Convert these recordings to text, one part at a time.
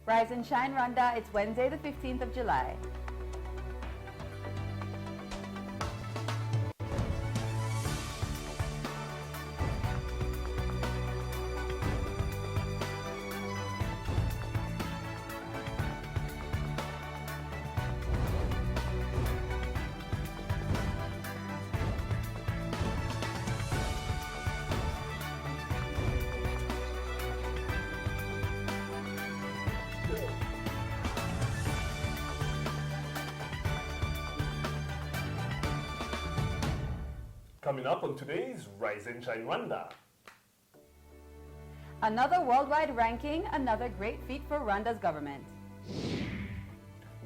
Rise and Shine Rwanda, it's Wednesday the 15th of July. Coming up on today's Rise and Shine Rwanda. Another worldwide ranking, another great feat for Rwanda's government.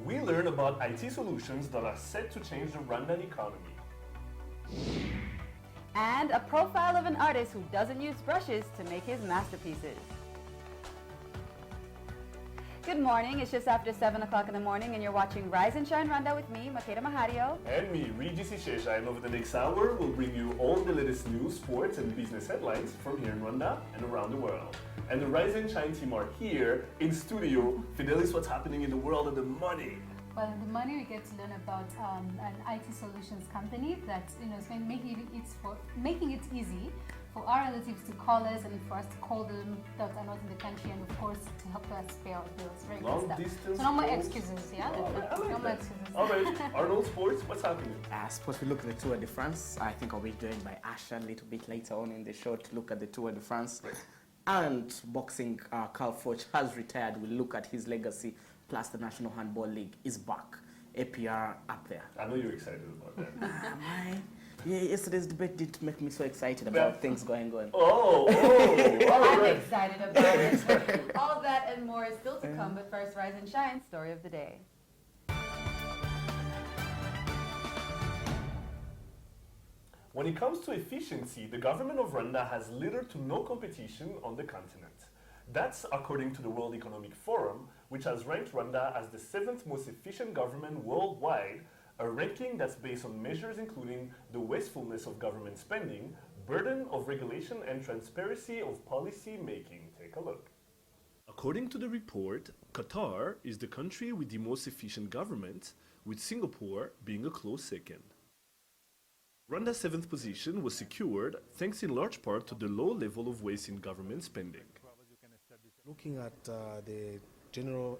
We learn about IT solutions that are set to change the Rwandan economy. And a profile of an artist who doesn't use brushes to make his masterpieces. Good morning, it's just after 7 o'clock in the morning and you're watching Rise and Shine Rwanda with me, Makeda Mahario. And me, Regis Ishesha, and over the next hour, we'll bring you all the latest news, sports, and business headlines from here in Rwanda and around the world. And the Rise and Shine team are here in studio. Fidelis, what's happening in the world of the money? Well, in the money we get to learn about an IT solutions company that is going to making it easy for our relatives to call us and for us to call them that are not in the country, and of course to help us pay our bills. Very Long good stuff. distance So no more calls. excuses, yeah. Oh, I like no more that. excuses. All right, Arnold Sports, what's happening? I suppose we look at the Tour de France. I think I'll be joined by Asha a little bit later on in the show to look at the Tour de France. Right. And boxing, Carl Foch has retired. We'll look at his legacy. Plus the National Handball League is back. APR up there. I know you're excited about that. Yesterday's debate did make me so excited about things going on. All I'm right. excited about it. All of that and more is still to come, but first, Rise and Shine, story of the day. When it comes to efficiency, the government of Rwanda has little to no competition on the continent. That's according to the World Economic Forum, which has ranked Rwanda as the 7th most efficient government worldwide, a ranking that's based on measures including the wastefulness of government spending, burden of regulation, and transparency of policy making. Take a look. According to the report, Qatar is the country with the most efficient government, with Singapore being a close second. Rwanda's 7th position was secured thanks in large part to the low level of waste in government spending. Looking at the general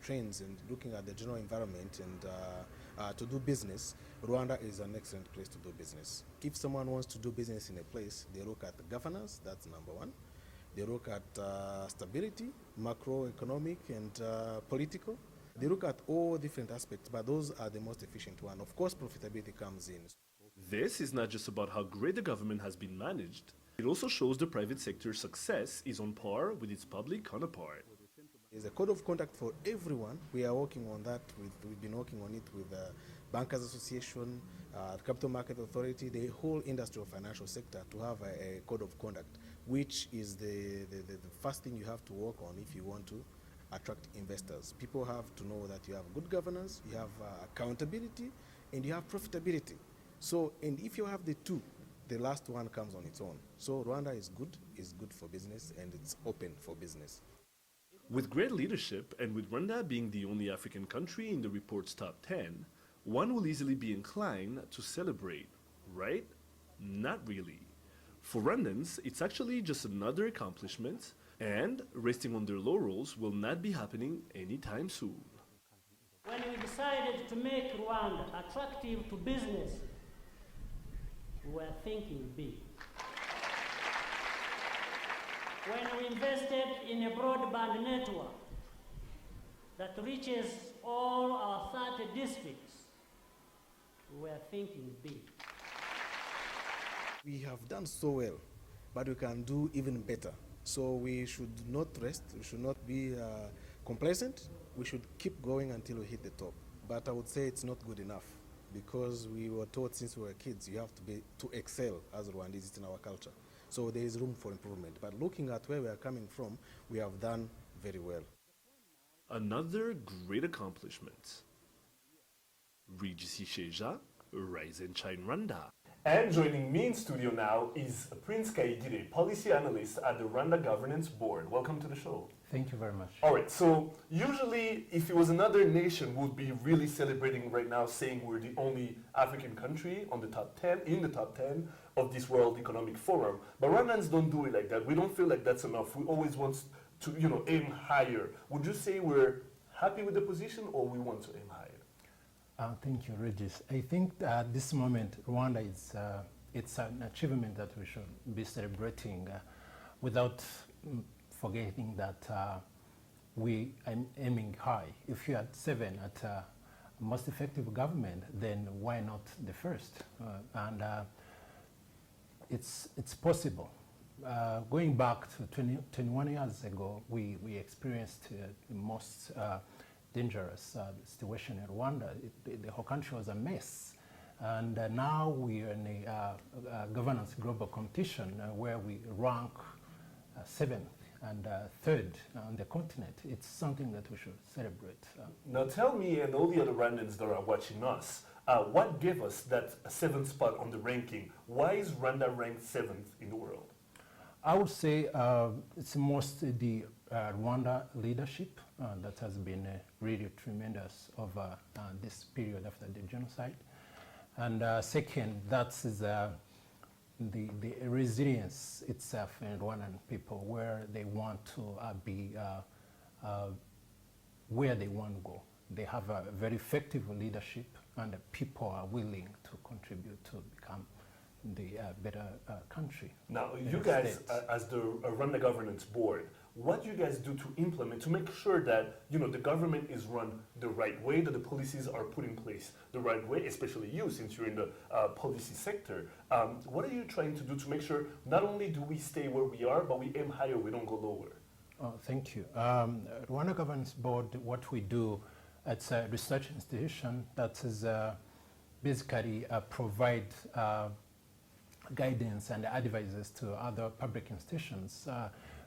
trends and looking at the general environment and to do business, Rwanda is an excellent place to do business. If someone wants to do business in a place, they look at the governance, that's number one. They look at stability, macroeconomic and political. They look at all different aspects, but those are the most efficient one. Of course, profitability comes in. This is not just about how great the government has been managed, it also shows the private sector's success is on par with its public counterpart. There's a code of conduct for everyone. We are working on that. We've been working on it with the Bankers Association, the Capital Market Authority, the whole industrial financial sector to have a code of conduct, which is the first thing you have to work on if you want to attract investors. People have to know that you have good governance, you have accountability, and you have profitability. So, and if you have the two, the last one comes on its own. So Rwanda is good for business, and it's open for business. With great leadership, and with Rwanda being the only African country in the report's top 10, one will easily be inclined to celebrate, right? Not really. For Rwandans, it's actually just another accomplishment, and resting on their laurels will not be happening anytime soon. When we decided to make Rwanda attractive to business, we were thinking big. When we invested in a broadband network that reaches all our 30 districts, we were thinking big. We have done so well, but we can do even better. So we should not rest, we should not be complacent, we should keep going until we hit the top. But I would say it's not good enough, because we were taught since we were kids, you have to excel as Rwandese, it's in our culture. So there is room for improvement. But looking at where we are coming from, we have done very well. Another great accomplishment. Regis Isheja, Rise and Shine Rwanda. And joining me in studio now is Prince Kaigire, policy analyst at the Rwanda Governance Board. Welcome to the show. Thank you very much. All right, so usually if it was another nation, would be really celebrating right now, saying we're the only African country on the top 10, in the top 10 of this World Economic Forum. But Rwandans don't do it like that. We don't feel like that's enough. We always want to, aim higher. Would you say we're happy with the position, or we want to aim higher? Thank you, Regis. I think at this moment, Rwanda is it's an achievement that we should be celebrating without forgetting that we are aiming high. If you are 7 at most effective government, then why not the first? It's possible. Going back to 21 years ago, we experienced the most dangerous situation in Rwanda. The whole country was a mess. And now we are in a governance global competition where we rank 7th and 3rd on the continent. It's something that we should celebrate. Now tell me, and all the other Rwandans that are watching us, what gave us that 7th spot on the ranking? Why is Rwanda ranked 7th in the world? I would say it's mostly the Rwanda leadership that has been really tremendous over this period after the genocide. And second, that's the resilience itself in Rwandan people, where they want to be where they want to go. They have a very effective leadership, and the people are willing to contribute to become the better country. Now, you guys, as the Rwanda Governance Board, what do you guys do to implement, to make sure that the government is run the right way, that the policies are put in place the right way, especially you, since you're in the policy sector? What are you trying to do to make sure not only do we stay where we are, but we aim higher, we don't go lower? Oh, thank you. Rwanda Governance Board, what we do, it's a research institution that is basically provide guidance and advices to other public institutions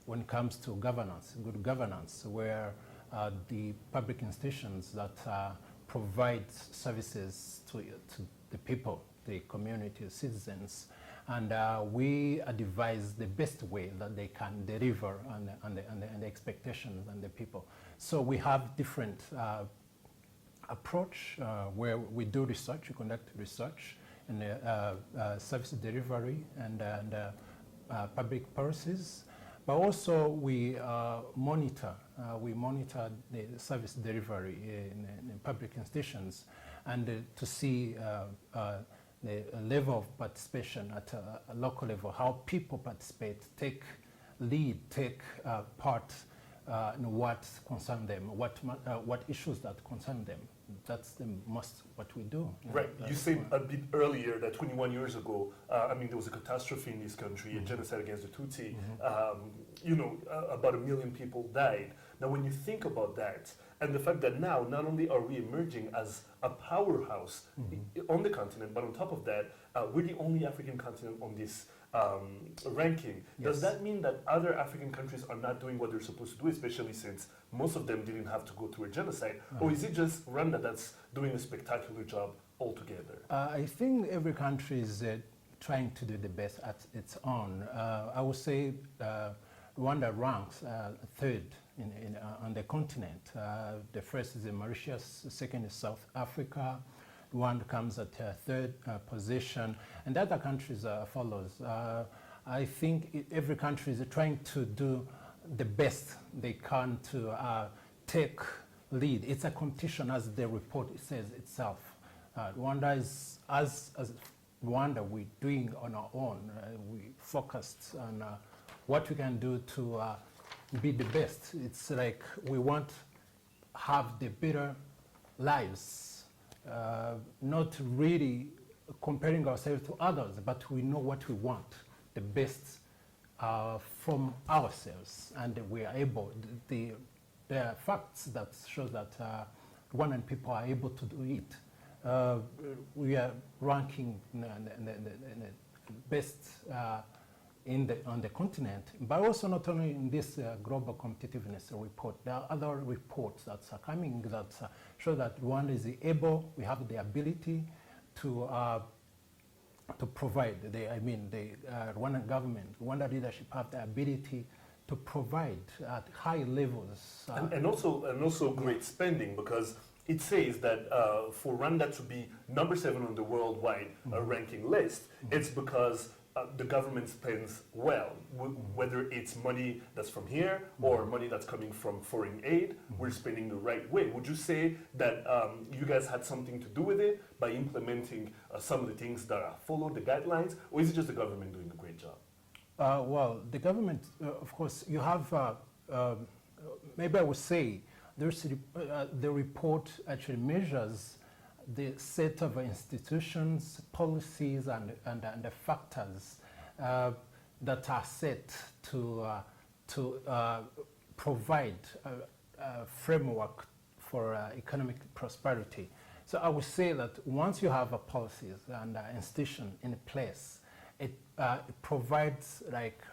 when it comes to governance, good governance, where the public institutions that provide services to the people, the community, citizens, and we advise the best way that they can deliver on the expectations and the people. So we have different approach where we do research, we conduct research in service delivery and public policies, but also we monitor the service delivery in public institutions, and to see the level of participation at a local level, how people participate, take lead, take part in what concerns them, what issues that concern them. That's the most what we do. Right. You said a bit earlier that 21 years ago, there was a catastrophe in this country, a genocide against the Tutsi. About 1 million people died. Now, when you think about that, and the fact that now not only are we emerging as a powerhouse on the continent, but on top of that, we're the only African continent on this ranking. Yes. Does that mean that other African countries are not doing what they're supposed to do, especially since most of them didn't have to go through a genocide? Or is it just Rwanda that's doing a spectacular job altogether? I think every country is trying to do the best at its own. I would say Rwanda ranks 3rd on the continent. The first is Mauritius, the second is South Africa. Rwanda comes at 3rd position, and the other countries follows. I think every country is trying to do the best they can to take lead. It's a competition, as the report says itself. Rwanda is, as Rwanda, we're doing on our own. We focused on what we can do to be the best. It's like we want to have the better lives, not really comparing ourselves to others, but we know what we want, the best from ourselves, and we are able. There are facts that show that Rwandan people are able to do it. We are ranking the best on the continent, but also not only in this global competitiveness report. There are other reports that are coming that show that Rwanda is able, we have the ability to provide, the Rwandan government, Rwanda leadership have the ability to provide at high levels. And also great spending, because it says that for Rwanda to be number 7 on the worldwide ranking list, it's because the government spends well, whether it's money that's from here or money that's coming from foreign aid, we're spending the right way. Would you say that you guys had something to do with it by implementing some of the things that are followed, the guidelines, or is it just the government doing a great job? Well, the government, of course, you have, maybe I would say, the report actually measures the set of institutions, policies, and the factors that are set to provide a framework for economic prosperity. So I would say that once you have a policies and institution in place, it provides like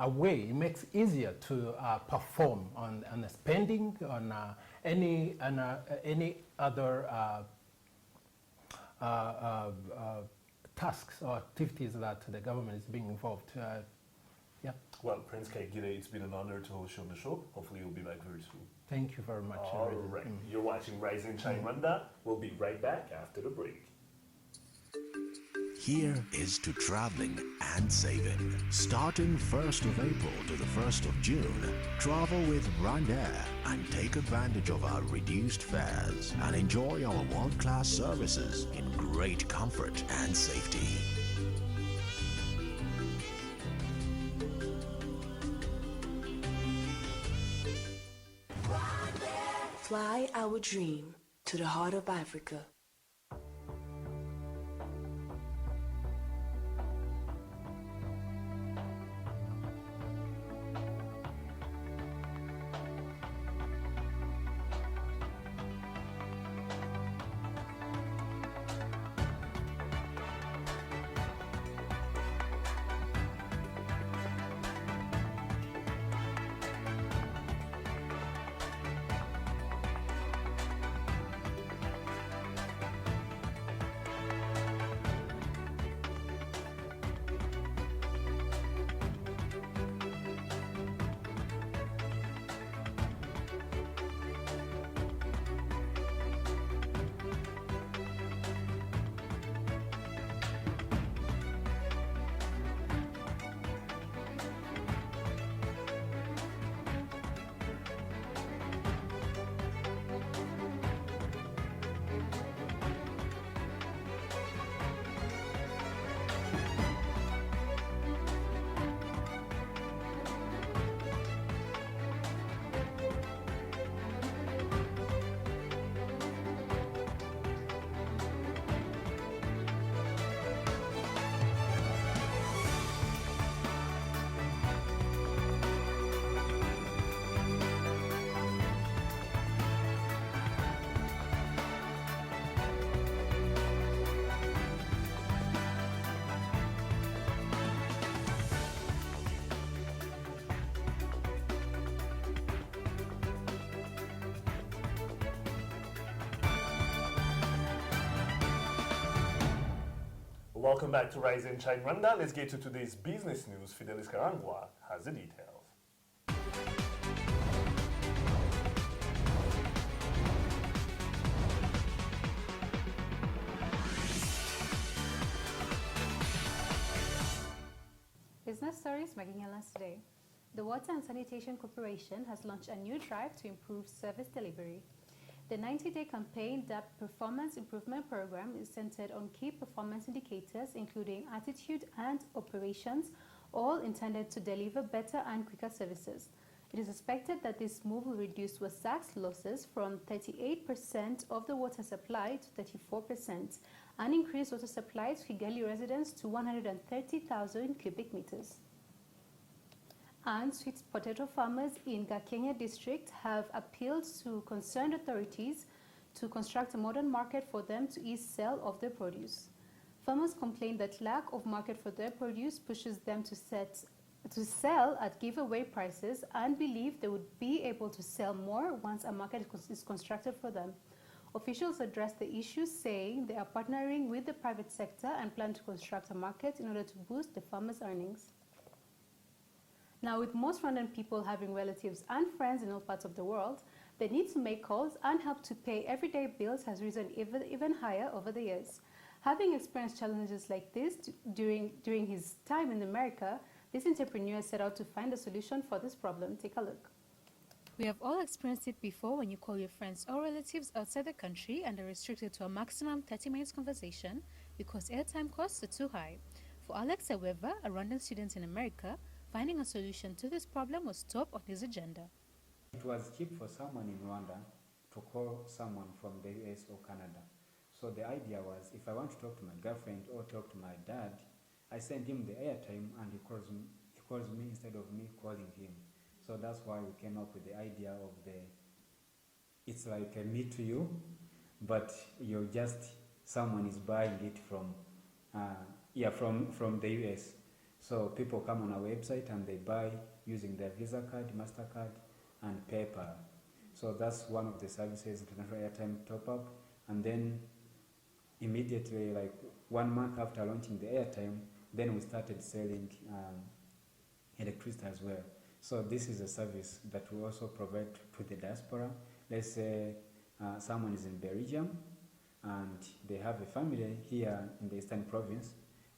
a way, it makes it easier to perform on the spending, on any other tasks or activities that the government is being involved. Yeah. Well, Prince Kaigire, it's been an honor to host you on the show. Hopefully you'll be back very soon. Thank you very much. All right. You're watching Rise and Shine Rwanda. We'll be right back after the break. Here is to traveling and saving. Starting 1st of April to the 1st of June, travel with Rwanda and take advantage of our reduced fares and enjoy our world-class services in great comfort and safety. Fly our dream to the heart of Africa. Welcome back to Rise and Shine Rwanda. Let's get to today's business news. Fidelis Karangwa has the details. Business stories making headlines today. The Water and Sanitation Corporation has launched a new drive to improve service delivery. The 90-day campaign, dubbed Performance Improvement Program, is centered on key performance indicators including attitude and operations, all intended to deliver better and quicker services. It is expected that this move will reduce WASAC's losses from 38% of the water supply to 34% and increase water supply to Kigali residents to 130,000 cubic meters. And sweet potato farmers in Gakenya district have appealed to concerned authorities to construct a modern market for them to ease sale of their produce. Farmers complain that lack of market for their produce pushes them to sell at giveaway prices and believe they would be able to sell more once a market is constructed for them. Officials address the issue, saying they are partnering with the private sector and plan to construct a market in order to boost the farmers' earnings. Now, with most Rwandan people having relatives and friends in all parts of the world, the need to make calls and help to pay everyday bills has risen even higher over the years. Having experienced challenges like this during his time in America, this entrepreneur set out to find a solution for this problem. Take a look. We have all experienced it before when you call your friends or relatives outside the country and are restricted to a maximum 30 minutes conversation because airtime costs are too high. For Alex, however, a Rwandan student in America, finding a solution to this problem was top on his agenda. It was cheap for someone in Rwanda to call someone from the US or Canada. So the idea was, if I want to talk to my girlfriend or talk to my dad, I send him the airtime and he calls me instead of me calling him. So that's why we came up with the idea of it's like a me to you, but someone is buying it from the US. So people come on our website and they buy using their Visa card, MasterCard, and PayPal. So that's one of the services, international airtime top-up. And then immediately, like 1 month after launching the airtime, then we started selling electricity as well. So this is a service that we also provide to the diaspora. Let's say someone is in Belgium and they have a family here in the Eastern Province.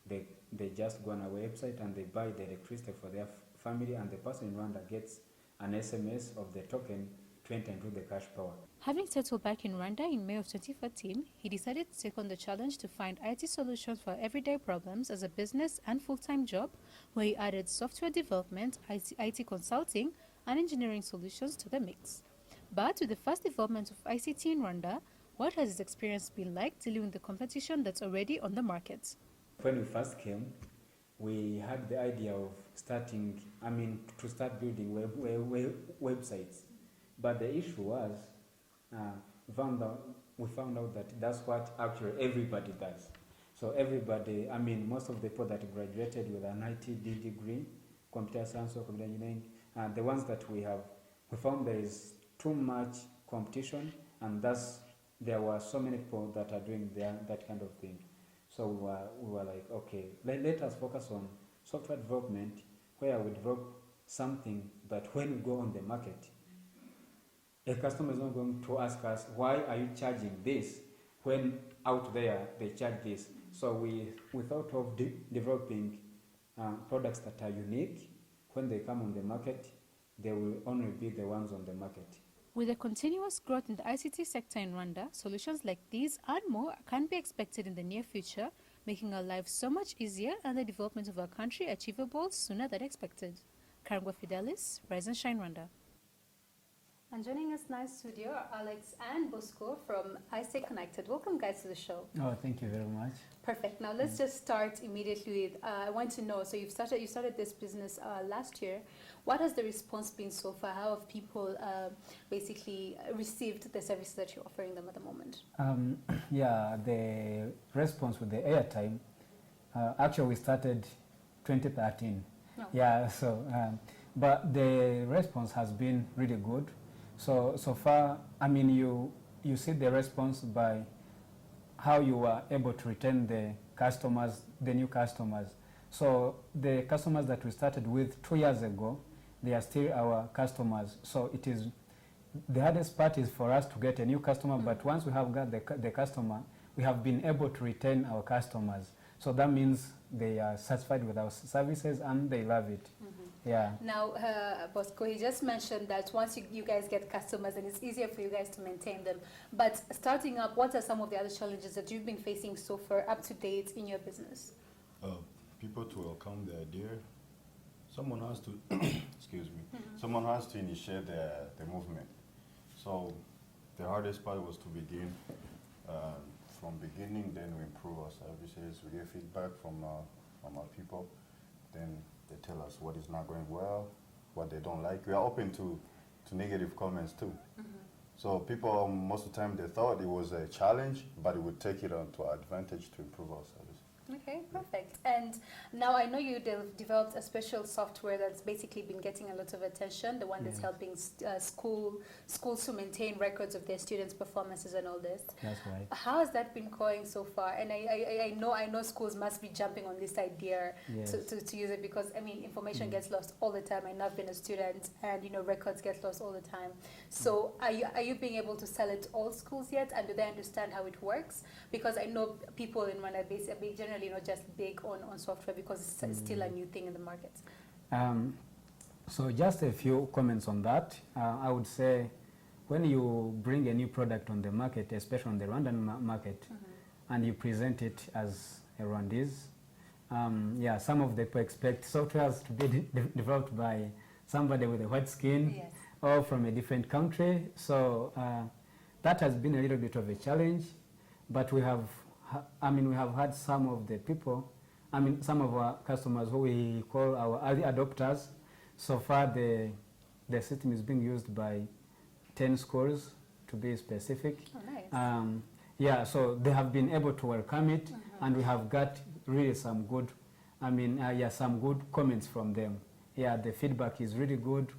They just go on our website and they buy the electricity for their family, and the person in Rwanda gets an SMS of the token to enter into the cash power. Having settled back in Rwanda in May of 2014, he decided to take on the challenge to find IT solutions for everyday problems as a business and full-time job, where he added software development, IT consulting, and engineering solutions to the mix. But with the fast development of ICT in Rwanda, what has his experience been like dealing with the competition that's already on the market? When we first came, we had the idea of start building websites. But the issue was, we found out that that's what actually everybody does. So everybody, most of the people that graduated with an IT degree, computer science or computer engineering, the ones that we found there is too much competition, and there were so many people that are doing that kind of thing. So we were like, okay, let us focus on software development, where we develop something that when we go on the market, a customer is not going to ask us, why are you charging this when out there they charge this? So we thought of developing products that are unique. When they come on the market, they will only be the ones on the market. With the continuous growth in the ICT sector in Rwanda, solutions like these and more can be expected in the near future, making our lives so much easier and the development of our country achievable sooner than expected. Karangwa Fidelis, Rise and Shine Rwanda. And joining us now in studio are Alex and Bosco from I Stay Connected. Welcome, guys, to the show. Oh, thank you very much. Perfect. Now let's just start immediately with, I want to know, so you started this business last year. What has the response been so far? How have people basically received the services that you're offering them at the moment? The response with the airtime, actually we started 2013. Oh. But the response has been really good. So far, you see the response by how you were able to retain the customers, the new customers. So the customers that we started with 2 years ago, they are still our customers. So it is, the hardest part is for us to get a new customer, but once we have got the customer, we have been able to retain our customers. So that means they are satisfied with our services and they love it. Yeah. Now, Bosco, he just mentioned that once you guys get customers, then it's easier for you guys to maintain them. But starting up, what are some of the other challenges that you've been facing so far up to date in your business? People to welcome the idea. Someone has to, excuse me, someone has to initiate the movement. So the hardest part was to begin. From beginning, then we improve our services, we get feedback from our people, then they tell us what is not going well, what they don't like. We are open to negative comments too. So people, most of the time, they thought it was a challenge, but it would take it on to our advantage to improve our service. Okay, perfect. And now I know you developed a special software that's basically been getting a lot of attention, the one that's helping schools to maintain records of their students' performances and all this. That's right. How has that been going so far? And I know schools must be jumping on this idea to use it, because I mean information gets lost all the time. I know I've been a student, and you know records get lost all the time. So are you being able to sell it to all schools yet, and do they understand how it works? Because I know people in Rwanda basically generally not just big on software, because it's still a new thing in the market. So just a few comments on that. I would say when you bring a new product on the market, especially on the Rwandan market, and you present it as a Rwandese, some of the people expect softwares to be developed by somebody with a white skin or from a different country. So that has been a little bit of a challenge, but we have had some of the people, some of our customers who we call our early adopters. So far, the system is being used by 10 schools, to be specific. Oh, nice. So they have been able to welcome it, and we have got really some good, some good comments from them. Yeah, the feedback is really good.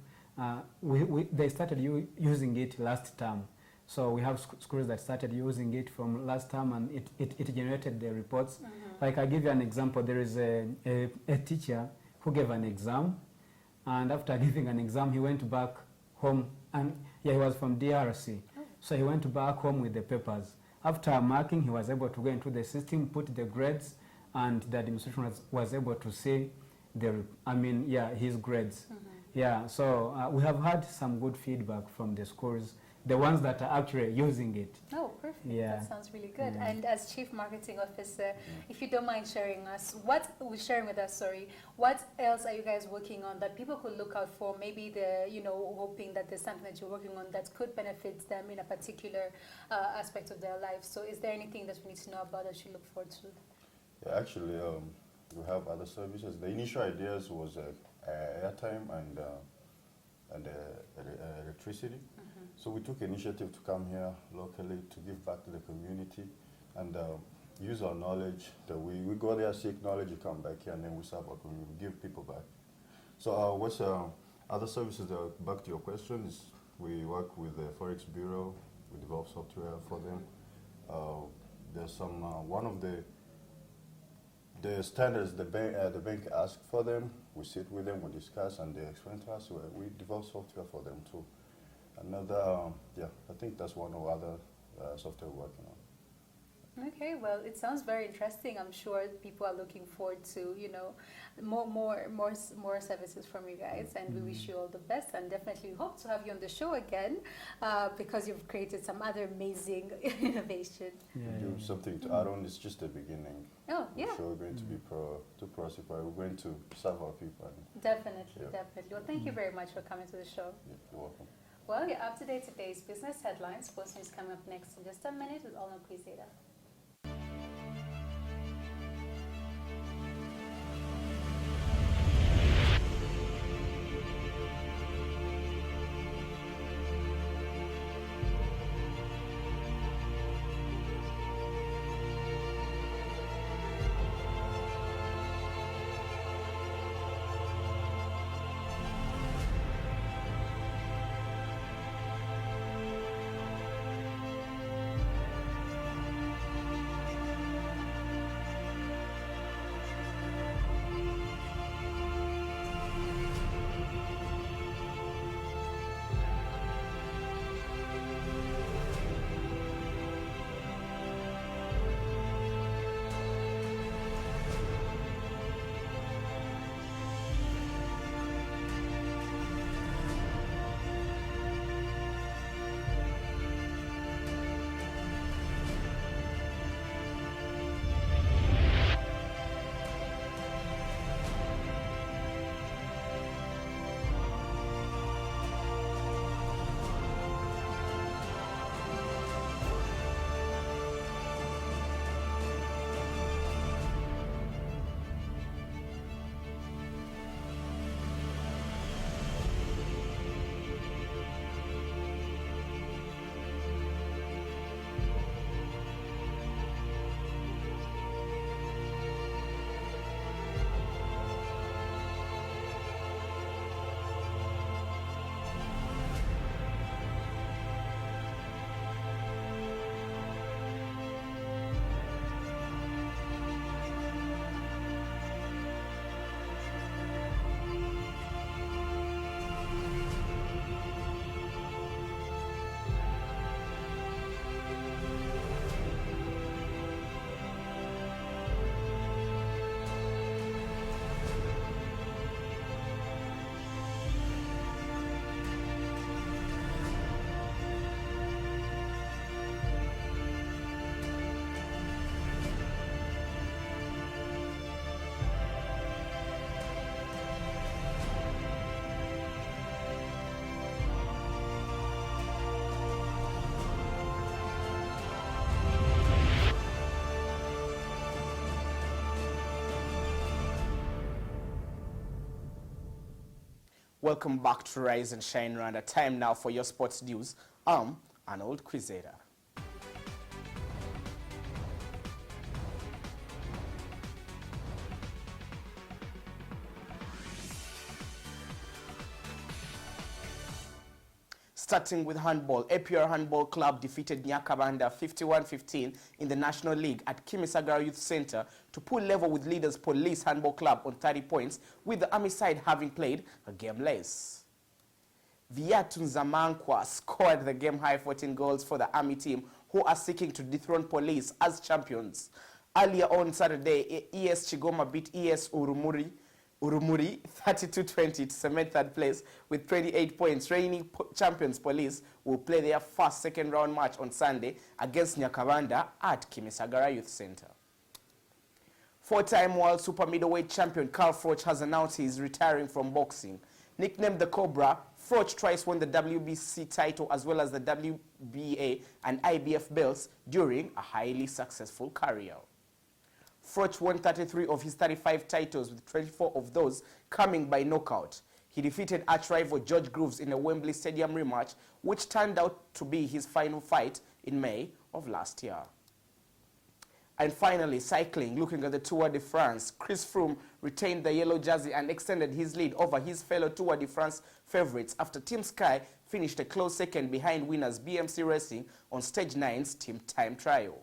They started using it last term. So we have schools that started using it from last time, and it generated the reports. Like, I'll give you an example. There is a teacher who gave an exam, and after giving an exam, he went back home, and he was from DRC. So he went back home with the papers. After marking, he was able to go into the system, put the grades, and the administration was able to see his grades. So we have had some good feedback from the schools, the ones that are actually using it. Oh, perfect. Yeah. That sounds really good. And as Chief Marketing Officer, if you don't mind sharing with us, what else are you guys working on that people could look out for? Maybe they're, hoping that there's something that you're working on that could benefit them in a particular aspect of their life. So is there anything that we need to know about that you look forward to? Yeah, actually, we have other services. The initial ideas was airtime and electricity. So we took initiative to come here locally to give back to the community and use our knowledge. That we go there, seek knowledge, you come back here, and then we serve our community, we give people back. So what's other services that, back to your question, is we work with the Forex Bureau, we develop software for them. There's some, one of the standards the bank asks for them, we sit with them, we discuss, and they explain to us, we develop software for them too. Another, I think that's one or other software we're working on. Okay, well, it sounds very interesting. I'm sure people are looking forward to, more services from you guys, and we wish you all the best, and definitely hope to have you on the show again, because you've created some other amazing innovation. Do something to add on. It's just the beginning. Oh, yeah. So we're going to be prosper. We're going to serve our people. Definitely. Well, thank you very much for coming to the show. Yeah, you're welcome. Well, you're up to date today's business headlines. Sports news coming up next in just a minute with All No Quiz Data. welcome back to Rise and Shine Rwanda. Time now for your sports news. I'm Arnold Quizera. Starting with handball, APR Handball Club defeated Nyakabanda 51-15 in the National League at Kimisagara Youth Center to pull level with leaders Police Handball Club on 30 points, with the Army side having played a game less. Viatu Nzamankwa scored the game-high 14 goals for the Army team, who are seeking to dethrone Police as champions. Earlier on Saturday, ES Chigoma beat ES Urumuri 32-20 to cement third place with 28 points. Reigning champions Police will play their first second-round match on Sunday against Nyakabanda at Kimisagara Youth Center. Four-time world super middleweight champion Carl Froch has announced he is retiring from boxing. Nicknamed the Cobra, Froch twice won the WBC title as well as the WBA and IBF belts during a highly successful career. Froch won 33 of his 35 titles, with 24 of those coming by knockout. He defeated arch-rival George Grooves in a Wembley Stadium rematch, which turned out to be his final fight in May of last year. And finally, cycling, looking at the Tour de France, Chris Froome retained the yellow jersey and extended his lead over his fellow Tour de France favourites after Team Sky finished a close second behind winners BMC Racing on Stage 9's team time trial.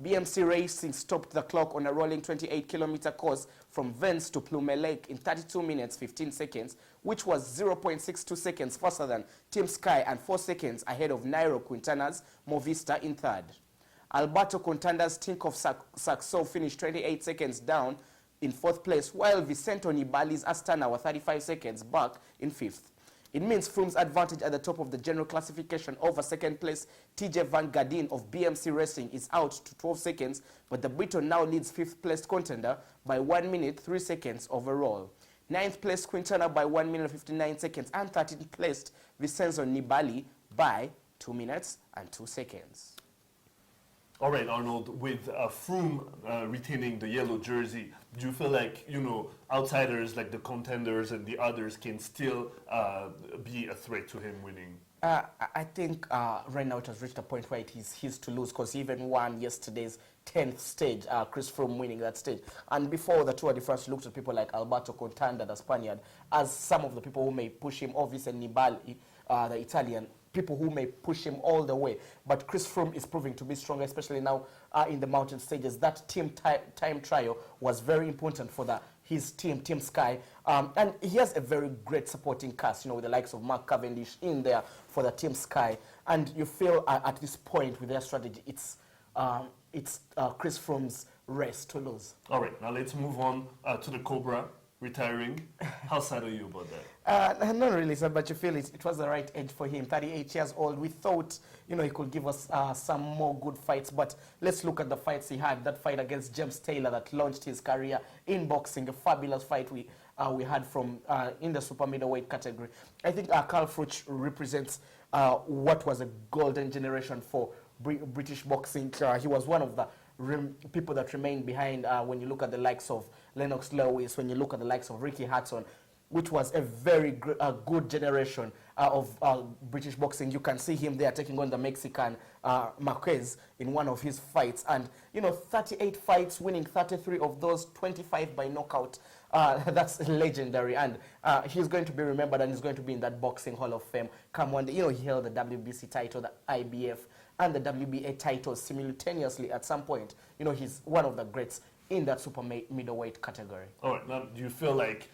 BMC Racing stopped the clock on a rolling 28-kilometer course from Vence to Plume Lake in 32 minutes 15 seconds, which was 0.62 seconds faster than Team Sky and 4 seconds ahead of Nairo Quintana's Movista in third. Alberto Contanda's Tinkoff Saxo finished 28 seconds down in fourth place, while Vicente Nibali's Astana were 35 seconds back in fifth. It means Froome's advantage at the top of the general classification over second place TJ Van Gardijn of BMC Racing is out to 12 seconds, but the Briton now leads fifth place contender by 1 minute 3 seconds overall. Ninth place Quintana by 1 minute 59 seconds, and 13th placed Vincenzo Nibali by 2 minutes and 2 seconds. All right, Arnold, with Froome retaining the yellow jersey, do you feel like, outsiders like the contenders and the others can still be a threat to him winning? I think right now it has reached a point where it is his to lose, because he even won yesterday's 10th stage, Chris Froome winning that stage. And before the Tour de France, looked at people like Alberto Contanda, the Spaniard, as some of the people who may push him, obviously Nibali, the Italian, people who may push him all the way. But Chris Froome is proving to be stronger, especially now in the mountain stages. That team time trial was very important for his team, Team Sky. And he has a very great supporting cast, with the likes of Mark Cavendish in there for the Team Sky. And you feel at this point with their strategy, it's Chris Froome's race to lose. All right, now let's move on to the Cobra retiring. How sad are you about that? Not really sad, but you feel it was the right age for him. 38 years old. We thought, he could give us some more good fights, but let's look at the fights he had. That fight against James Taylor that launched his career in boxing, a fabulous fight we had from in the super middleweight category. I think Carl Froch represents what was a golden generation for British boxing. He was one of the people that remained behind when you look at the likes of Lennox Lewis, when you look at the likes of Ricky Hatton, which was a very good generation of British boxing. You can see him there taking on the Mexican Marquez in one of his fights. And, 38 fights, winning 33 of those, 25 by knockout. That's legendary. And he's going to be remembered, and he's going to be in that Boxing Hall of Fame come one day. He held the WBC title, the IBF, and the WBA titles simultaneously at some point. He's one of the greats in that super middleweight category. All right, now do you feel like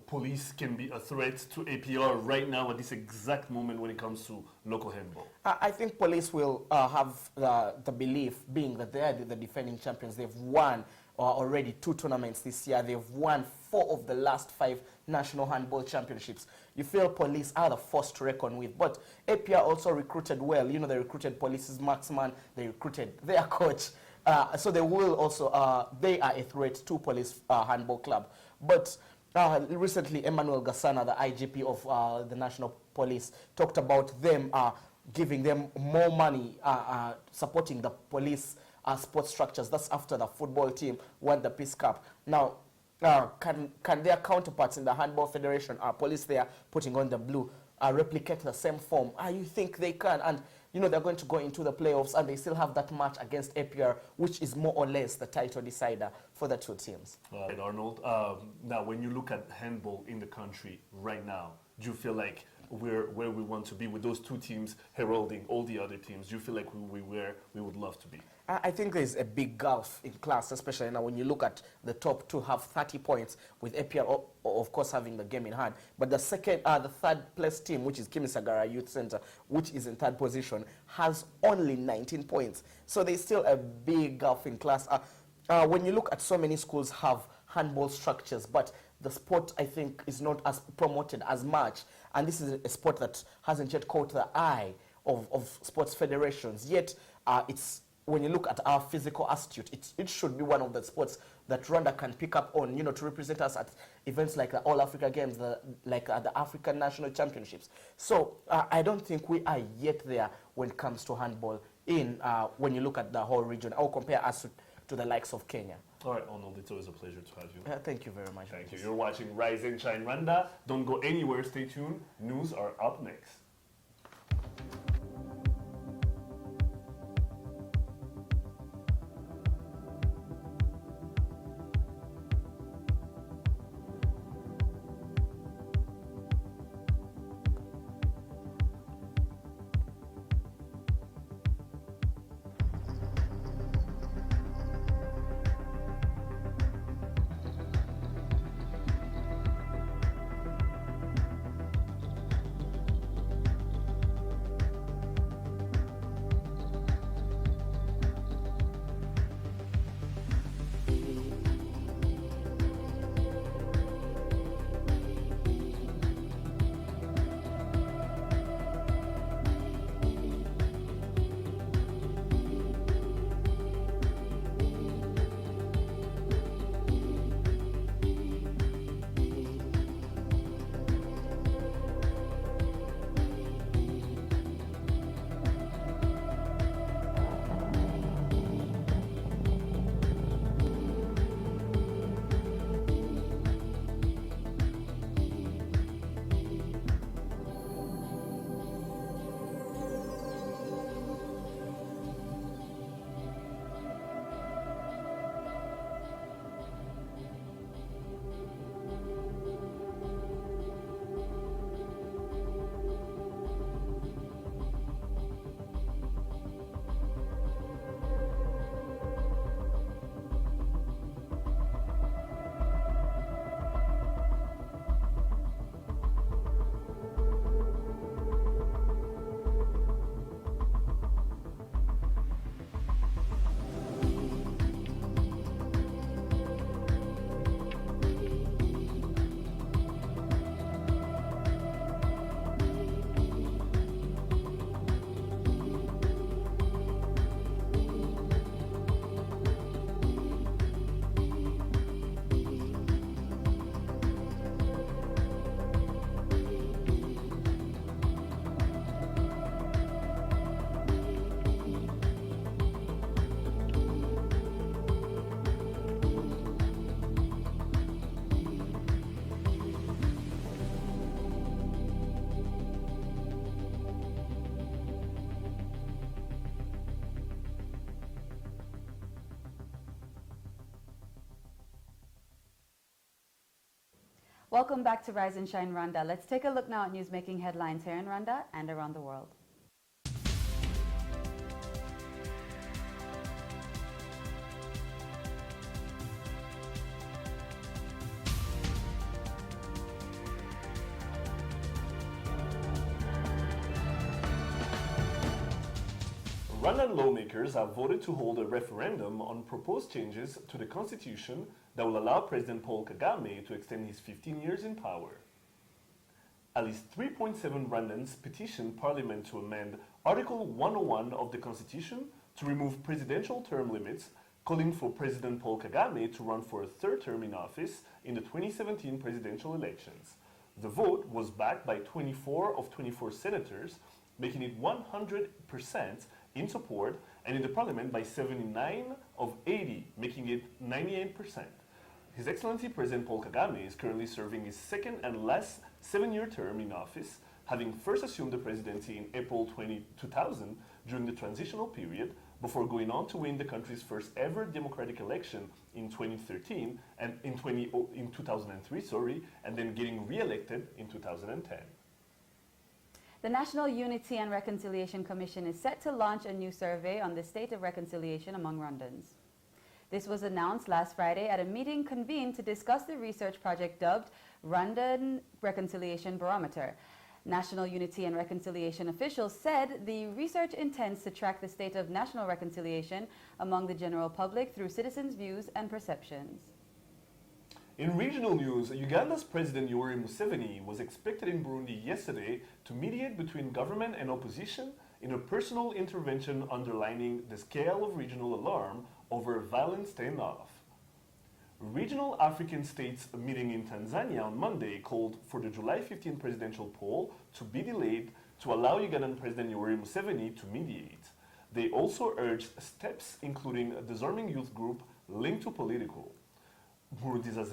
Police can be a threat to APR right now at this exact moment when it comes to local handball? I think Police will have the belief, being that they are the defending champions. They've won already 2 tournaments this year. They've won 4 of the last 5 national handball championships. You feel Police are the force to reckon with. But APR also recruited well. They recruited Police's marksman. They recruited their coach. So they will also, they are a threat to Police Handball Club. But recently, Emmanuel Gassana, the IGP of the National Police, talked about them giving them more money, supporting the police sports structures. That's after the football team won the Peace Cup. Now, can their counterparts in the Handball Federation, our police there putting on the blue, replicate the same form? You think they can? And you know they're going to go into the playoffs and they still have that match against APR, which is more or less the title decider for the two teams. And Arnold, now when you look at handball in the country right now, do you feel like we're where we want to be with those two teams heralding all the other teams? Do you feel like we where we would love to be? I think there's a big gulf in class, especially now when you look at the top two have 30 points, with APR of course having the game in hand. But the third place team, which is Kimisagara Youth Center, which is in third position, has only 19 points. So there's still a big gulf in class. When you look at so many schools have handball structures, but the sport, I think, is not as promoted as much. And this is a sport that hasn't yet caught the eye of sports federations. Yet, when you look at our physical astute, it should be one of the sports that Rwanda can pick up on, to represent us at events like the All Africa Games, the African National Championships. So I don't think we are yet there when it comes to handball when you look at the whole region. I will compare us to the likes of Kenya. All right, Arnold, it's always a pleasure to have you. Thank you very much. Thank you. You're watching Rise and Shine Rwanda. Don't go anywhere. Stay tuned. News are up next. Welcome back to Rise and Shine Rwanda. Let's take a look now at news making headlines here in Rwanda and around the world. Rwandan lawmakers have voted to hold a referendum on proposed changes to the constitution that will allow President Paul Kagame to extend his 15 years in power. At least 3.7 Rwandans petitioned Parliament to amend Article 101 of the Constitution to remove presidential term limits, calling for President Paul Kagame to run for a third term in office in the 2017 presidential elections. The vote was backed by 24 of 24 senators, making it 100% in support, and in the parliament by 79 of 80, making it 98%. His Excellency President Paul Kagame is currently serving his second and last 7-year term in office, having first assumed the presidency in April 2000 during the transitional period, before going on to win the country's first ever democratic election in 2013 and in 2003, and then getting re-elected in 2010. The National Unity and Reconciliation Commission is set to launch a new survey on the state of reconciliation among Rwandans. This was announced last Friday at a meeting convened to discuss the research project dubbed Rwandan Reconciliation Barometer. National Unity and Reconciliation officials said the research intends to track the state of national reconciliation among the general public through citizens' views and perceptions. In regional news, Uganda's President Yoweri Museveni was expected in Burundi yesterday to mediate between government and opposition in a personal intervention underlining the scale of regional alarm over a violent standoff. Regional African states meeting in Tanzania on Monday called for the July 15 presidential poll to be delayed to allow Ugandan President Yoweri Museveni to mediate. They also urged steps including a disarming youth group linked to political. Burundi's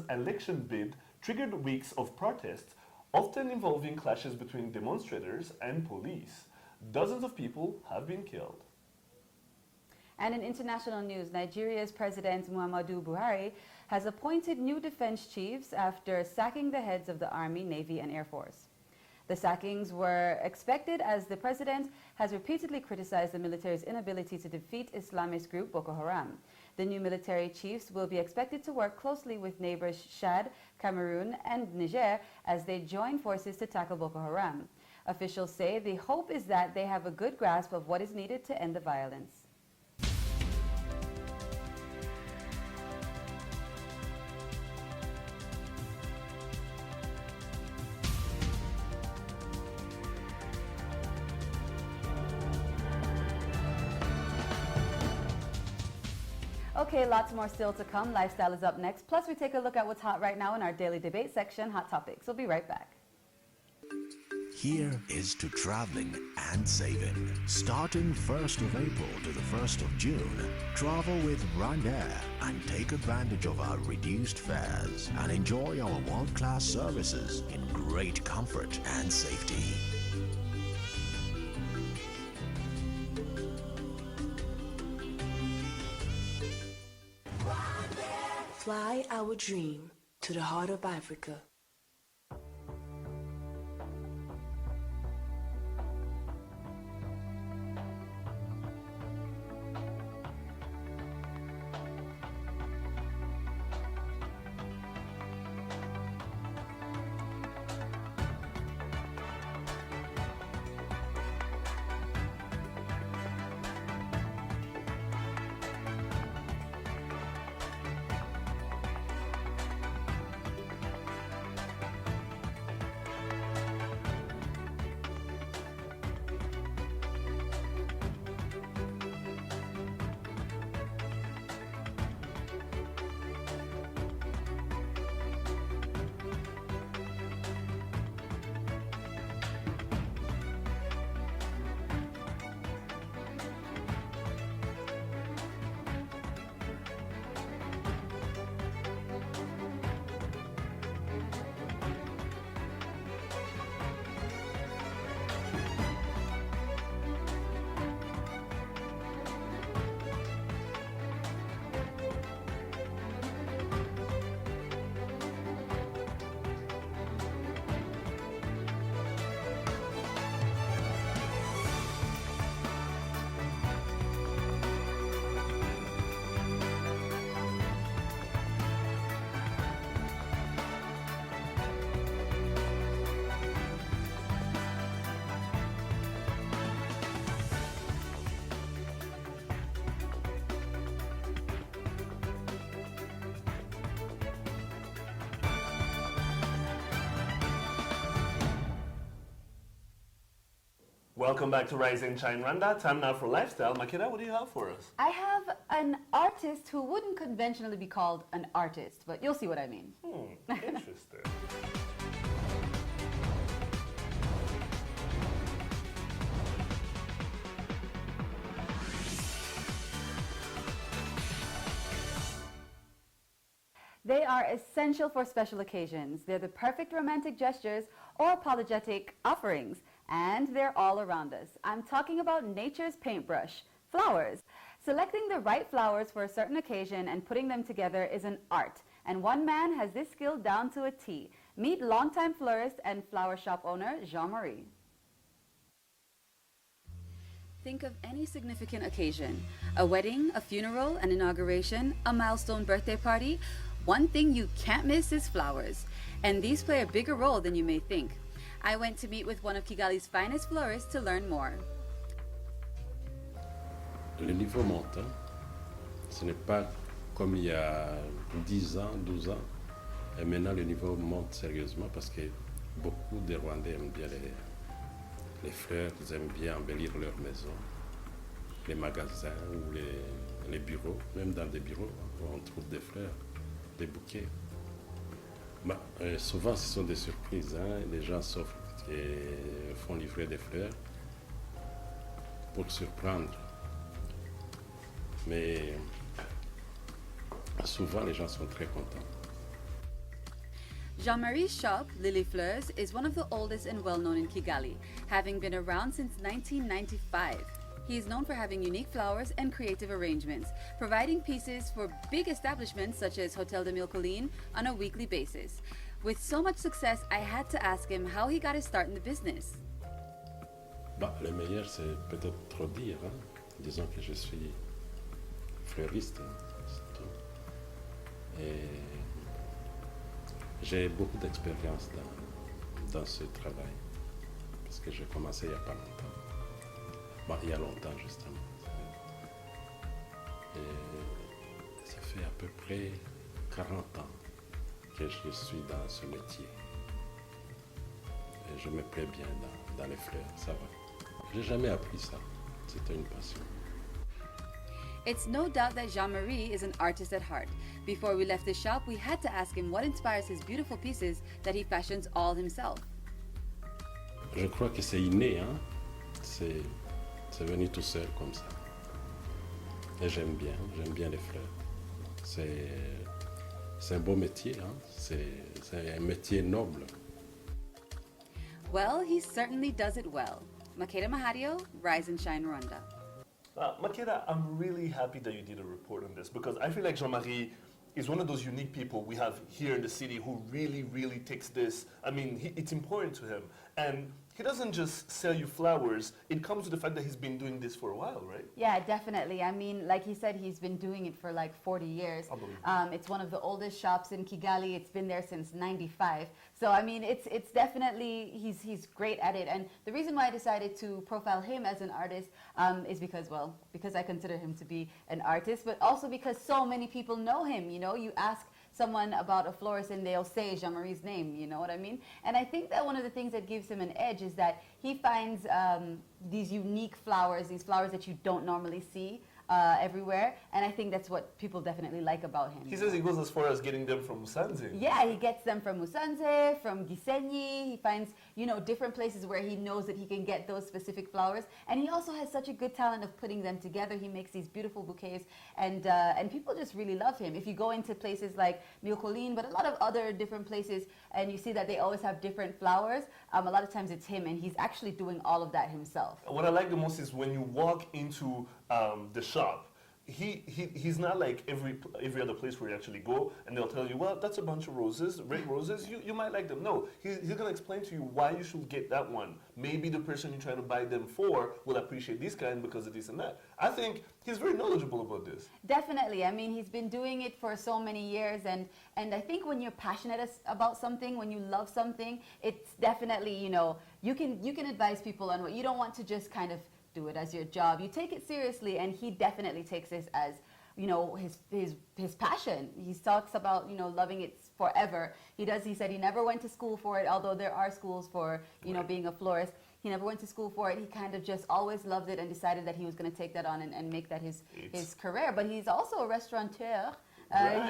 election bid triggered weeks of protests, often involving clashes between demonstrators and police. Dozens of people have been killed. And in international news, Nigeria's President Muhammadu Buhari has appointed new defense chiefs after sacking the heads of the Army, Navy, and Air Force. The sackings were expected as the president has repeatedly criticized the military's inability to defeat Islamist group Boko Haram. The new military chiefs will be expected to work closely with neighbors Chad, Cameroon, and Niger as they join forces to tackle Boko Haram. Officials say the hope is that they have a good grasp of what is needed to end the violence. Okay, lots more still to come. Lifestyle is up next. Plus, we take a look at what's hot right now in our daily debate section, Hot Topics. We'll be right back. Here is to traveling and saving. Starting 1st of April to the 1st of June, travel with Rwanda and take advantage of our reduced fares and enjoy our world-class services in great comfort and safety. Fly our dream to the heart of Africa. Welcome back to Rise and Shine Rwanda. Time now for Lifestyle. Makeda, what do you have for us? I have an artist who wouldn't conventionally be called an artist, but you'll see what I mean. Interesting. They are essential for special occasions. They're the perfect romantic gestures or apologetic offerings, and they're all around us. I'm talking about nature's paintbrush, flowers. Selecting the right flowers for a certain occasion and putting them together is an art, and one man has this skill down to a T. Meet longtime florist and flower shop owner, Jean-Marie. Think of any significant occasion, a wedding, a funeral, an inauguration, a milestone birthday party. One thing you can't miss is flowers, and these play a bigger role than you may think. I went to meet with one of Kigali's finest florists to learn more. Le niveau monte. Ce n'est pas comme il y a 10 ans, 12 ans. Et maintenant, le niveau monte sérieusement parce que beaucoup de Rwandais aiment bien les fleurs, ils aiment bien embellir leur maison, les magasins ou les bureaux. Même dans des bureaux, on trouve des fleurs, des bouquets. Souvent, ce sont des surprises. Les gens s'offrent et font livrer des fleurs pour surprendre. Mais souvent, les gens sont très contents. Jean-Marie's shop, Lily Fleurs, is one of the oldest and well-known in Kigali, having been around since 1995. He is known for having unique flowers and creative arrangements, providing pieces for big establishments such as Hotel de Mille Collines on a weekly basis. With so much success, I had to ask him how he got his start in the business. Le meilleur, c'est peut-être trop dire. Disons que je suis fleuriste, c'est tout. Et j'ai beaucoup d'expérience dans ce travail, parce que j'ai commencé il n'y a pas longtemps. Il y a longtemps, justement. Et ça fait à peu près 40 ans que je suis dans ce métier. Et je me plais bien dans les fleurs, ça va. J'ai jamais appris ça. C'était une passion. It's no doubt that Jean-Marie is an artist at heart. Before we left the shop, we had to ask him what inspires his beautiful pieces that he fashions all himself. Je crois que c'est inné, c'est venu tout seul comme ça. Et j'aime bien les fleurs. C'est un beau métier, c'est un métier noble. Well, he certainly does it well. Makeda Mahadio, Rise and Shine Rwanda. Makeda, I'm really happy that you did a report on this because I feel like Jean-Marie is one of those unique people we have here in the city who really, really takes this. I mean, it's important to him. And he doesn't just sell you flowers. It comes with the fact that he's been doing this for a while, right? Yeah, definitely. I mean, like he said, he's been doing it for like 40 years. It's one of the oldest shops in Kigali. It's been there since '95. So, I mean, it's definitely, he's great at it. And the reason why I decided to profile him as an artist is because I consider him to be an artist, but also because so many people know him. You know, you ask someone about a florist and they'll say Jean-Marie's name, you know what I mean? And I think that one of the things that gives him an edge is that he finds these unique flowers, these flowers that you don't normally see everywhere, and I think that's what people definitely like about him. He says he goes as far as getting them from Musanze. Yeah, he gets them from Musanze, from Gisenyi. He finds, you know, different places where he knows that he can get those specific flowers, and he also has such a good talent of putting them together. He makes these beautiful bouquets, and people just really love him. If you go into places like Mille Collines, but a lot of other different places, and you see that they always have different flowers, a lot of times it's him, and he's actually doing all of that himself. What I like the most is when you walk into the shop, he's not like every other place where you actually go and they'll tell you, well, that's a bunch of roses, red roses, you might like them. No, he's going to explain to you why you should get that one. Maybe the person you're trying to buy them for will appreciate this kind because of this and that. I think he's very knowledgeable about this. Definitely. I mean, he's been doing it for so many years, and I think when you're passionate about something, when you love something, it's definitely, you know, you can advise people on what you don't want to just kind of do it as your job. You take it seriously, and he definitely takes this as, you know, his passion. He talks about, you know, loving it forever. He said he never went to school for it, although there are schools for, you know, being a florist. He never went to school for it. He kind of just always loved it and decided that he was going to take that on and make that his career. But he's also a restaurateur.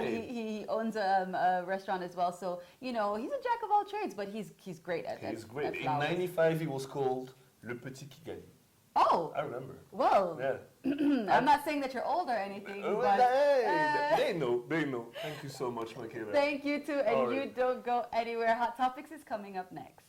He owns a restaurant as well. So, you know, he's a jack of all trades, but he's great at He's at great. In flowers. '95, he was called Le Petit Kigali. Oh. I remember. Well, Yeah. I'm not saying that you're old or anything, but They know. Thank you so much, Michaela. thank you too, and All you right. don't go anywhere. Hot Topics is coming up next.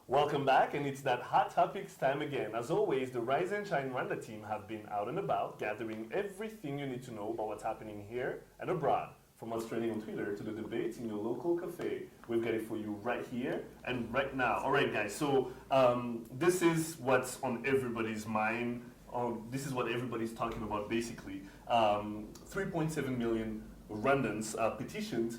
Welcome back, and it's that Hot Topics time again. As always, the Rise and Shine Rwanda team have been out and about, gathering everything you need to know about what's happening here and abroad. From what's trending on Twitter to the debates in your local cafe, we've got it for you right here and right now. All right, guys, so this is what's on everybody's mind. This is what everybody's talking about, basically. 3.7 million Rwandans petitioned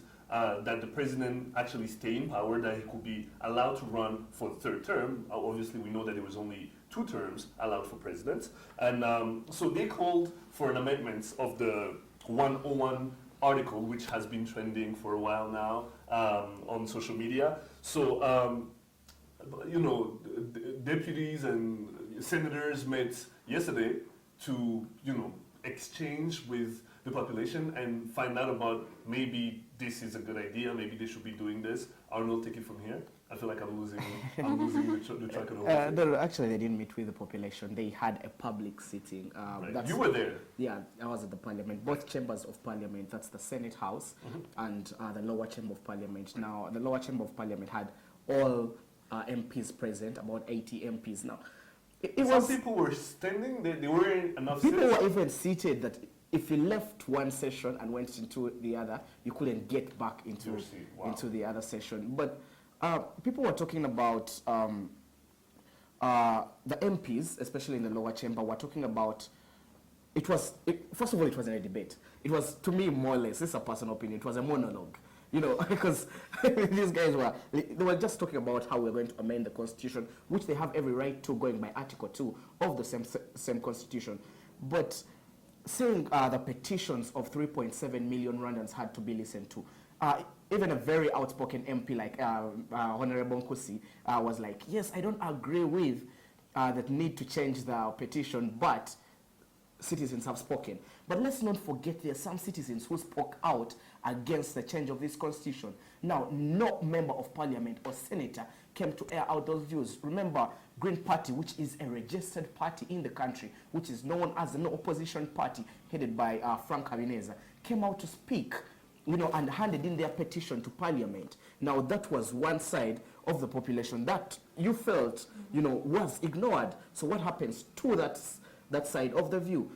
that the president actually stay in power, that he could be allowed to run for the third term. Obviously, we know that there was only 2 terms allowed for presidents. And so they called for an amendment of the 101 article, which has been trending for a while now on social media. So, deputies and senators met yesterday to, exchange with the population and find out about maybe this is a good idea, maybe they should be doing this. Arnold, take it from here. I feel like I'm losing the track of the whole thing. No, actually, they didn't meet with the population. They had a public sitting. Right. You were there? Yeah, I was at the parliament. Both chambers of parliament, that's the Senate House and the lower chamber of parliament. Now, the lower chamber of parliament had all MPs present, about 80 MPs. Now, Some people were standing, they weren't enough people seats. were even seated that if you left one session and went into the other, you couldn't get back into the other session. But people were talking about the MPs, especially in the lower chamber, were talking about first of all, it wasn't a debate. It was, to me, more or less, this is a personal opinion, it was a monologue. Because these guys they were just talking about how we're going to amend the constitution, which they have every right to, going by Article 2 of the same constitution. But saying the petitions of 3.7 million Rwandans had to be listened to, even a very outspoken MP like Honorable Nkusi was like, yes, I don't agree with the need to change the petition, but citizens have spoken. But let's not forget there are some citizens who spoke out against the change of this constitution. Now, no member of parliament or senator came to air out those views. Remember, Green Party, which is a registered party in the country, which is known as an opposition party headed by Frank Habineza, came out to speak, and handed in their petition to parliament. Now, that was one side of the population that you felt, was ignored. So what happens to that side of the view?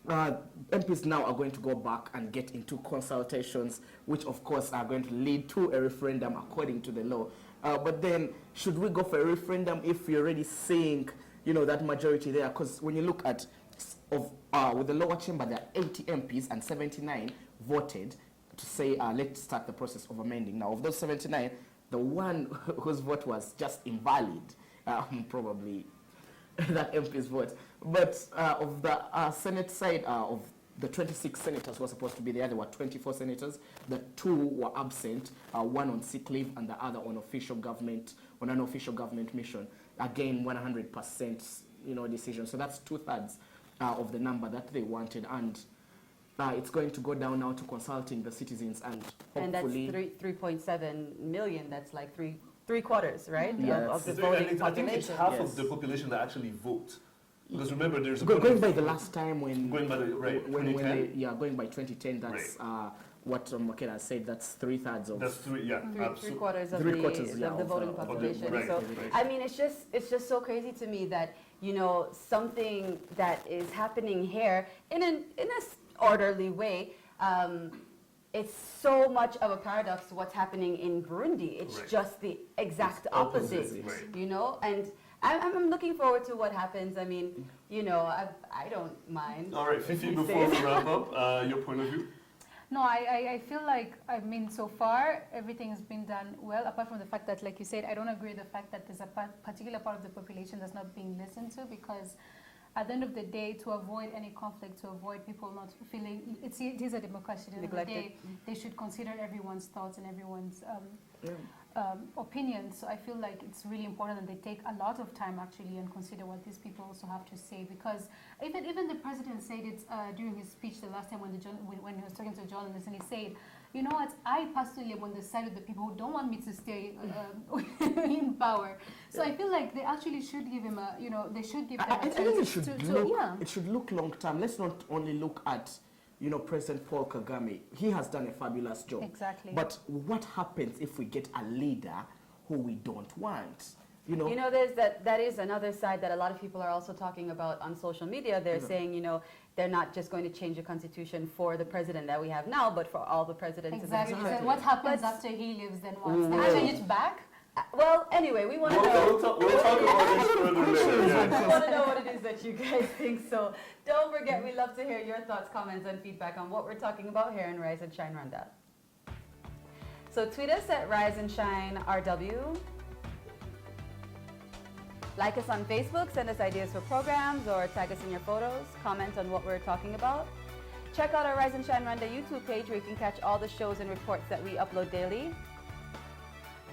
MPs now are going to go back and get into consultations, which of course are going to lead to a referendum according to the law. But then, should we go for a referendum if we're already seeing, that majority there? Because when you look at, with the lower chamber, there are 80 MPs and 79 voted to say, let's start the process of amending. Now, of those 79, the one whose vote was just invalid, probably that MP's vote. But of the Senate side, of the 26 senators who were supposed to be there, there were 24 senators. The 2 were absent, one on sick leave and the other on an official government mission. Again, 100% decision. So that's 2/3 of the number that they wanted. And it's going to go down now to consulting the citizens, and hopefully... And that's 3.7 million, that's like three quarters, right? Yes. Of the voting population. I think it's half of the population that actually vote. Because remember, there's a going by the last time when... Going by the, right, when going by 2010, that's what Makeda said, that's 3/3 of... That's three quarters of the voting population. So, I mean, it's just so crazy to me that, something that is happening here in an orderly way, it's so much of a paradox to what's happening in Burundi. It's just the exact opposite, and I'm looking forward to what happens. I mean, I don't mind. All right, Fifi, before we wrap up, your point of view? No, I feel like, so far, everything has been done well, apart from the fact that, like you said, I don't agree with the fact that there's a particular part of the population that's not being listened to, because at the end of the day, to avoid any conflict, to avoid people not feeling, it is a democracy. At the end of the day, they should consider everyone's thoughts and everyone's opinions. So I feel like it's really important that they take a lot of time actually and consider what these people also have to say, because even the president said it during his speech the last time when he was talking to journalists, and he said, you know what, I personally am on the side of the people who don't want me to stay in power. So I feel like they actually should give him a, they should give him a chance. I think it should look long term. Let's not only look at, President Paul Kagame. He has done a fabulous job. Exactly. But what happens if we get a leader who we don't want? There's that is another side that a lot of people are also talking about on social media. They're saying, they're not just going to change the constitution for the president that we have now, but for all the presidents. Exactly. So what happens after he leaves then? What? They change it back? Well, anyway, we want to know. We'll talk about this further later. We want to know what it is that you guys think. So don't forget, we love to hear your thoughts, comments, and feedback on what we're talking about here in Rise and Shine Rwanda. So tweet us at Rise and Shine RW. Like us on Facebook, send us ideas for programs, or tag us in your photos. Comment on what we're talking about. Check out our Rise and Shine Rwanda YouTube page where you can catch all the shows and reports that we upload daily.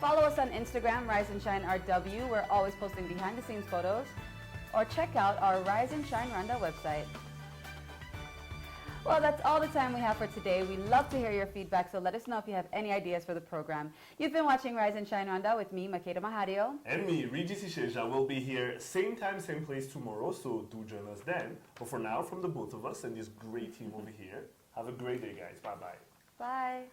Follow us on Instagram, Rise and Shine RW. We're always posting behind the scenes photos. Or check out our Rise and Shine Rwanda website. Well, that's all the time we have for today. We love to hear your feedback, so let us know if you have any ideas for the program. You've been watching Rise and Shine Rwanda with me, Makeda Mahadio. And me, Regis Isheja, will be here same time, same place tomorrow, so do join us then. But for now, from the both of us and this great team over here, have a great day, guys. Bye-bye. Bye.